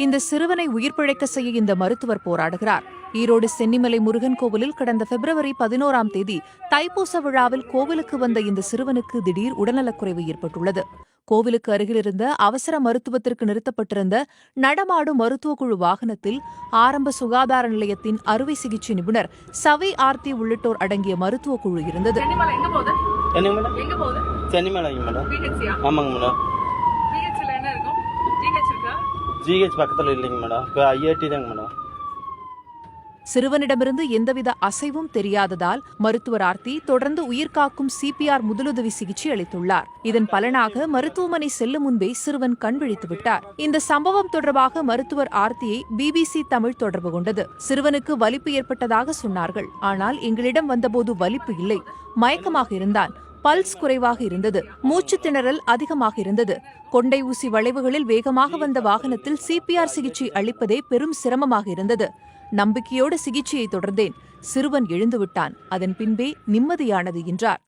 இந்த சிறுவனை உயிர் பிழைக்க செய்ய இந்த மருத்துவர் போராடுகிறார். ஈரோடு சென்னிமலை முருகன் கோவிலில் கடந்த பிப்ரவரி 11ஆம் தேதி தைப்பூச விழாவில் கோவிலுக்கு வந்த இந்த சிறுவனுக்கு திடீர் உடல்நலக்குறைவு ஏற்பட்டுள்ளது. கோவிலுக்கு அருகிலிருந்த அவசர மருத்துவத்திற்கு நிறுத்தப்பட்டிருந்த நடமாடும் மருத்துவக்குழு வாகனத்தில் ஆரம்ப சுகாதார நிலையத்தின் அறுவை சிகிச்சை நிபுணர் சவி ஆர்த்தி உள்ளிட்டோர் அடங்கிய மருத்துவக்குழு இருந்தது. சிறுவனிடமிருந்து எந்தவித அசைவும் தெரியாததால் மருத்துவர் ஆர்த்தி தொடர்ந்து உயிர்காக்கும் சிபிஆர் முதலுதவி சிகிச்சை அளித்துள்ளார். இதன் பலனாக மருத்துவமனை செல்லும் முன்பே சிறுவன் கண்விழித்து விட்டார். இந்த சம்பவம் தொடர்பாக மருத்துவர் ஆர்த்தியை பிபிசி தமிழ் தொடர்பு கொண்டது. சிறுவனுக்கு வலிப்பு ஏற்பட்டதாக சொன்னார்கள். ஆனால் எங்களிடம் வந்தபோது வலிப்பு இல்லை, மயக்கமாக இருந்தான், பல்ஸ் குறைவாக இருந்தது, மூச்சு திணறல் அதிகமாக இருந்தது. கொண்டை ஊசி வளைவுகளில் வேகமாக வந்த வாகனத்தில் சிபிஆர் சிகிச்சை அளிப்பதே பெரும் சிரமமாக இருந்தது. நம்பிக்கையோடு சிகிச்சையை தொடர்ந்தேன். சிறுவன் எழுந்துவிட்டான். அதன் பின்பே நிம்மதியானது என்றார்.